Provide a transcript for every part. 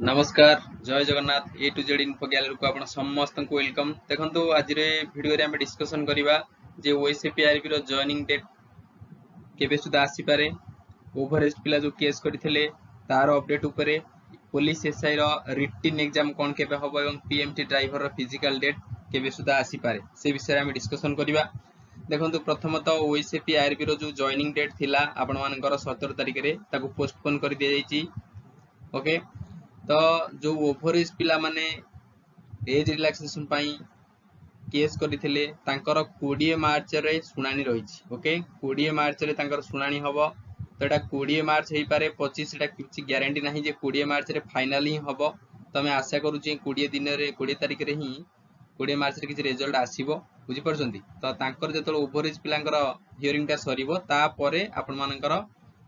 नमस्कार जय जगन्नाथ ए to Z info gallery को आपण समस्त को वेलकम। देखंतु आज रे वीडियो रे हम डिस्कशन करबा जे ओएसएपीआरबी रो जॉइनिंग डेट केबे सुदा आसी पारे, ओवरएज पिला जो केस करथिले तार अपडेट ऊपर, पुलिस एसआई रो रिटन एग्जाम कोन केबे होबो एवं पीएमटी ड्राइवर रो फिजिकल डेट केबे सुदा आसी पारे से विषय हम डिस्कशन करबा। देखंतु प्रथमतः ओएसएपीआरबी रो जो जॉइनिंग डेट थिला आपण मानकर 17 तारिख रे ताको पोस्टपोन कर दिया जायछि। ओके, तो जो ओवरएज पिला माने एज रिलैक्सेशन पाई केस करथिले तांकर 20 मार्च रे सुनानी रहिछि। ओके, 20 मार्च रे तांकर सुनानी हबो। तो एटा 20 मार्च हेई पारे 25 एटा किछि ग्यारंटी नाही जे 20 मार्च रे फाइनल ही हबो। तो मैं आशा करू जे 20 दिन रे 20 तारिख रे ही 20 मार्च रे किछि रिजल्ट आसीबो, बुझि परछंती। तो तांकर जेतल ओवरएज पिलांकर हियरिंग ता सरीबो ता परे आपण मानकर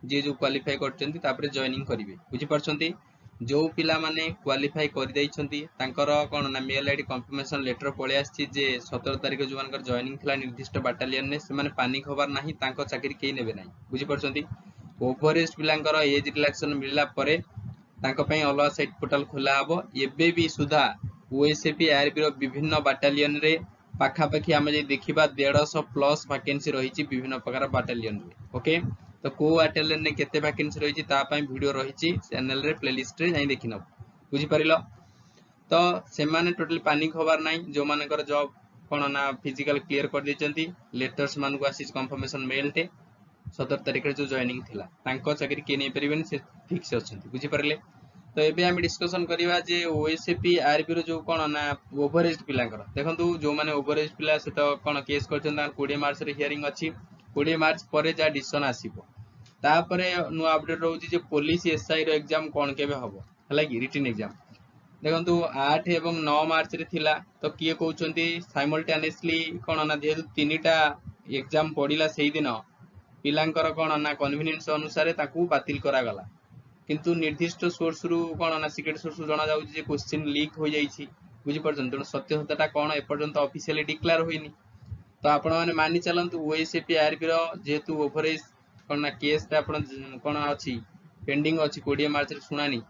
जे जो क्वालिफाई करचंती तापरे जॉइनिंग करिवे, बुझि परछंती। जो पिला माने क्वालिफाई कर दैछंती तांकर कोन ना मेल आईडी कंफर्मेशन लेटर पळे आछि जे 17 तारिख जो मानकर जॉइनिंग थिला निर्दिष्ट बाटालियन ने से माने पानिक होबार नाही, तांको चाकरी केई नेबे नाही, बुझि परछंती। ओवरएज पिलांकर एज रिलैक्सेशन मिलला परे तांको पई अलवा साइट पोर्टल खोला हबो। एबे भी सुधा ओएसएपीआरबी रो विभिन्न बाटालियन रे पाखा पाखी आमे जे देखिबा 150 प्लस वैकेंसी रहिछि विभिन्न प्रकार बाटालियन रे। ओके, तो को बाटालियन ने केते वैकेंसी रहिछि ता पई वीडियो रहिछि चैनल रे प्लेलिस्ट रे जाई देखिनो, बुझि परिलो। तो से माने टोटली पानिक होबार नाही, जो मानकर जॉब कोन ना फिजिकल क्लियर कर दैचंती लेटर्स मान को आसी कंफर्मेशन मेल टे 17 तारिख रे जो जॉइनिंग थिला तांको चाकरी के नै परिबेन से फिक्स अछंती, बुझि परले। तो एबे हम डिस्कशन करिवा जे ओएसएपीआरबी रो जो कोन ना ओवरएज पिलांकर देखंतु जो माने ओवरएज पिला से तो कोन केस करछन 20 मार्च रे हियरिंग अछि। 20 मार्च परे जा डिसीजन आसीबो तापरे नु अपडेट रहउछि जे पुलिस एसआई रो एग्जाम कोन केबे हबो, हला कि रिटन एग्जाम। देखंतु 8 एवं 9 मार्च रे थिला तो किए कहउछंती साइमल्टेनियसली कोन ना जेहेतु तीनिटा एग्जाम पडिला सेही दिन पिलांकर कोन ना कन्वीनियंस अनुसार ताकू बातिल करा गला, किंतु निर्दिष्ट सोर्स रु कोन ना सिक्रेट सोर्स रु जणा जाउछि जे क्वेश्चन लीक हो जाईछि, बुझि परछन। त सत्यता कोन ए पर्यंत ऑफिशियली डिक्लेयर होइनी। तो आपण माने मानि चलंतु ओएसएपीआरबी रो जेहेतु ओवरएज कोन ना केस ता आपण कोन अछि पेंडिंग अछि 20 मार्च रे सुनानी,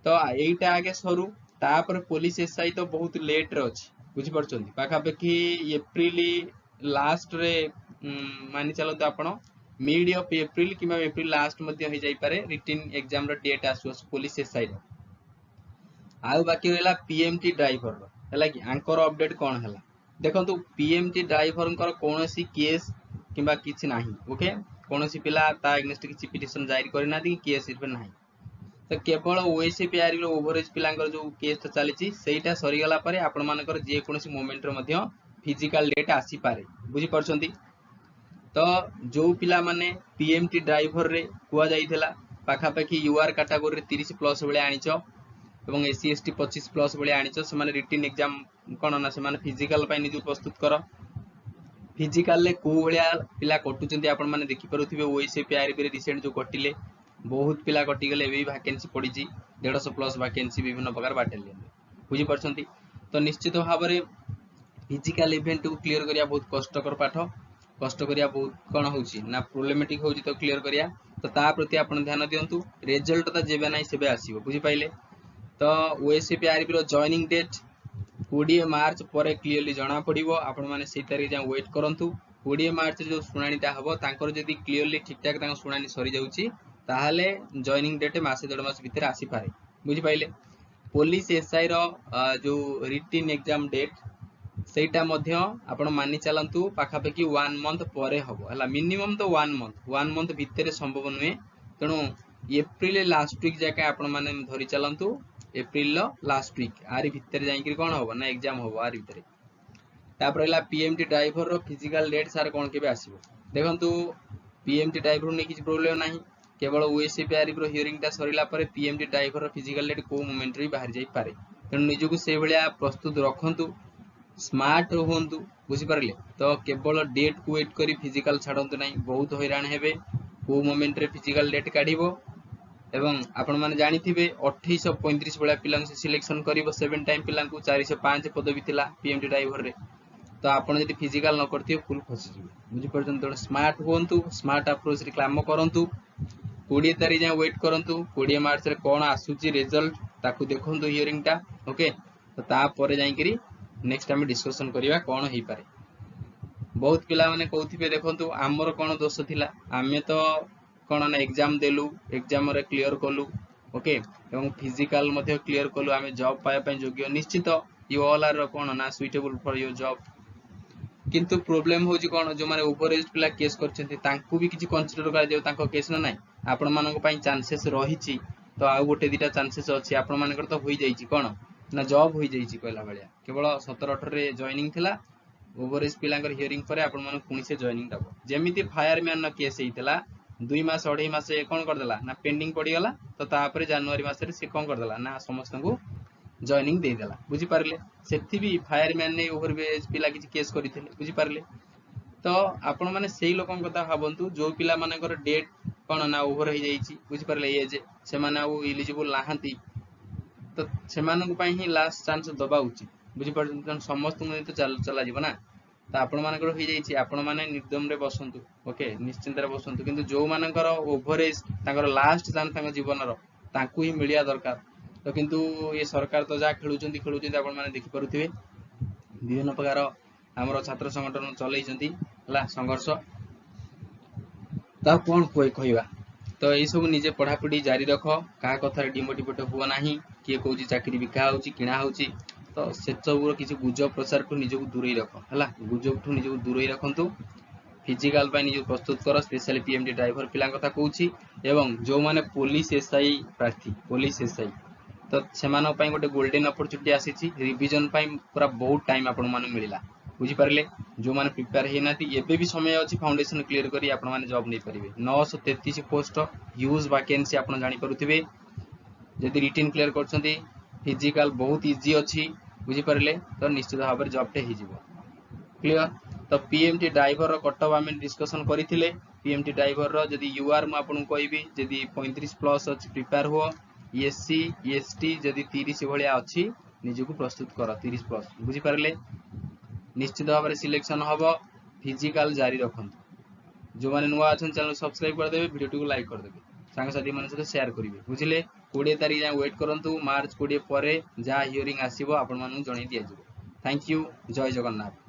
तो एइटा आगे सरू तापर पुलिस एसआई तो बहुत लेट रे अछि, बुझि परछन। पाखा पाखी एप्रिल लास्ट रे मानि चलंतु आपण मिड ऑफ एप्रिल किबा एप्रिल लास्ट मध्ये हो जाई पारे रिटन एग्जाम रो डेट आसु पुलिस एसआई रो। आउ बाकी रहला पीएमटी ड्राइवर रो, हला कि आंकर अपडेट कोन हला। देखंतु पीएमटी ड्राइवर कर कोनोसी केस किबा किछि नाही। ओके, कोनोसी पिला ता अगेंस्ट किछि पिटिशन जारी करि नादी केस इबे नाही। तो केवल ओएसएपीआरबी रो ओवरएज पिलांकर जो केस चलीछि सेटा सरी गला परे आपण मानकर जे कोनोसी मोमेंट रो मध्ये फिजिकल डेट आसी पारे, बुझि परछंती। तो जो पिला माने पीएमटी ड्राइवर रे कुआ जाईथिला पाखा पाखी यूआर कैटेगरी 30 प्लस बेले आनिचो एवं एससी एसटी 25 प्लस बेले आनिचो, से माने रिटन एग्जाम कोन ना से माने फिजिकल पई निजु प्रस्तुत करो। फिजिकल ले को भलिया पिला कटुचंती आपण माने देखि परुथिबे ओएसएपीआरबी रे रिसेंट जो कटिले बहुत पिला कटि गेले, एबे वैकेंसी पडिची 150 प्लस वैकेंसी विभिन्न प्रकार बाटालियन रे, बुझि परछंती। तो निश्चित भाबरे फिजिकल इवेंट को क्लियर करिया बहुत कष्टकर पाठ, कष्ट करिया बहुत कोन होउची ना प्रॉब्लमेटिक होउची। तो क्लियर करिया तो ता प्रति आपण ध्यान दियंतु, रिजल्ट त जेबे नाही सेबे आसीबो, बुझि पाइले। तो ओएसएपीआरबी रो जॉइनिंग डेट 20 मार्च परे क्लियरली जणा पड़िबो, आपण माने सेही तारिख जा वेट करंतु। 20 मार्च जो सुनानीटा हबो तांकर जदी क्लियरली ठीक ठाक तांकर सुनानी सरी जाउची ताहाले जॉइनिंग डेट मासे 1.5 मास भीतर आसी पारे, बुझि पाइले। पुलिस एसआई रो जो रिटन एग्जाम डेट सेटा मध्य आपण मानि चलंतु पाखा पाखी 1 मंथ परे हबो, हला मिनिमम तो 1 मंथ भीतर संभव नुए। तणु एप्रिल लास्ट वीक जाके आपण माने धरि चलंतु, एप्रिल लास्ट वीक आरी भीतर जाई कि कोन होबो ना एग्जाम होबो आरी भीतर। तापर हला पीएमटी ड्राइवर रो फिजिकल डेट सार कोन केबे आसीबो। देखंतु पीएमटी ड्राइवर ने किछ प्रॉब्लम नाही, केवल ओएसएपीआरबी रो हियरिंग ता सरिला परे पीएमटी ड्राइवर रो फिजिकल डेट को मोमेंट रे बाहर जाई पारे। तणु निजको से भलिया प्रस्तुत रखंतु, स्मार्ट रहंतु, बुझि परले। तो केवल डेट को वेट करी फिजिकल छाडंतु नाही, बहुत हैरान हेबे को मोमेंट रे फिजिकल डेट काढिबो। एवं आपण माने जानि थिबे 2835 बळा पिलांग से सिलेक्शन करिवो 7 टाइम पिलांग को 405 पदवी थिला पीएमटी ड्राइवर रे। तो आपण जदी फिजिकल न करथियो फुल फसी जिवे, बुझि परछन। तो स्मार्ट होंतु, स्मार्ट अप्रोच रे काम करंतु, 20 तारीख जाए वेट करंतु 20 मार्च रे कोन आसुची रिजल्ट ताकू देखंतु हियरिंग टा ओके तो तापर जाइकरी नेक्स्ट आम डिस्कसन करवा कौन हो पारे। बहुत पिला माने कहथिबे देखंतु आमर कोन दोष थिला आमे तो कोन ना एग्जाम देलु एग्जाम रे क्लियर कलु ओके एवं फिजिकल मध्ये क्लियर कलु आमे जॉब पाया पय योग्य निश्चित यू ऑल आर कोन ना सुइटेबल फॉर योर जॉब किंतु प्रॉब्लम होची कोन जो माने ओवर एज पिला केस करछन्ती तांकू भी किछि कंसीडर करा जाउ तांको केस न नाही आपण मानको पय चांसेस रहिछि तो आ गोटे दिटा चांसेस अछि आपण मानकर तो होई जाईछि कोन ना जॉब होई जाईछि कहला बलिया केवल 17 18 रे जॉइनिंग थिला ओवर एज पिलांकर हियरिंग परे आपण माने पुनी से जॉइनिंग दबो जेमिति फायरमैन न केस हेइतला 2 मास 2.5 मास कोन कर देला ना पेंडिंग पड़ी गला तो तापरे जनवरी मास रे से कोन कर देला ना समस्त को जॉइनिंग दे देला बुझी पारले सेथि भी फायरमैन ने ओवर एज पिला किछि केस करिथिले बुझी पारले तो आपण माने सेही लोकन कथा भाबंतु जो पिला मानकर डेट कोन ना ओवर हो जाईछि बुझी पारले एज से माने आ एलिजिबल नाहंती तो से मानन पय ही लास्ट चांस दबा उचित बुझी पारछन समस्त को तो चला जीव ना तो आपण मानकर हो जाईछि आपण माने निर्दम रे बसंतु ओके निश्चिंत रे बसंतु किंतु जो मानकर ओवर एज तांकर लास्ट चांस तांकर जीवन रो तांकू ही मिलिया दरकार तो किंतु ये सरकार तो जा खेलुचंती आपण माने देखि परुथिबे विभिन्न प्रकार हमरो छात्र संगठन चलैचंती हला संघर्ष ता कोन कोइ कहबा तो ए सब निजे पढ़ा पढ़ी जारी रख का कथा डिमोटिवेट हुआ नाही किए कहूची चाकरी बिका होची किना होची तो से सब किछि गुजब प्रचार को निजे को दूरई रख हला गुजब ठु निजे को दूरई रखंतु फिजिकल पाई निजे प्रस्तुत कर स्पेशली पीएमटी ड्राइवर पिला कथा कहूची एवं जो माने पुलिस एसआई प्रार्थी पुलिस एसआई तो सेमानो पाई गोटे गोल्डन अपॉर्चुनिटी आसीची रिवीजन पाई पूरा बहुत टाइम आपण माने मिलिला बुझी पारले जो माने प्रिपेयर हे नाती एबे भी समय अछि फाउंडेशन क्लियर करी आपण माने जॉब नै परिबे 933 पोस्ट ह्यूज वैकेंसी आपण जानि परुथिबे जदि रिटन क्लियर करछंती फिजिकल बहुत इजी अछि बुझी पारले तो निश्चित भाव में जॉब टे हि जिवो क्लियर तो पीएमटी ड्राइवर रो कटअप आमे डिस्कशन करिथिले पीएमटी ड्राइवर रो जदि यूआर म आपण कहबी जदि 35 प्लस अछि प्रिपेयर हो एससी एसटी जदि 30 भलिया अछि निजे को प्रस्तुत कर 30 प्लस बुझी पारले निश्चित भाव में सिलेक्शन हबो फिजिकल जारी रखंतु जो माने नुवा अछन चैनल सब्सक्राइब कर देबे वीडियो को लाइक कर देबे संग साथी मन सहित शेयर करिवे बुझिले 20 तारिख जा वेट करंतु मार्च 20 परे जा हियरिंग आसीबो आपण मानु जणै दिया जिवो थैंक यू जय जगन्नाथ।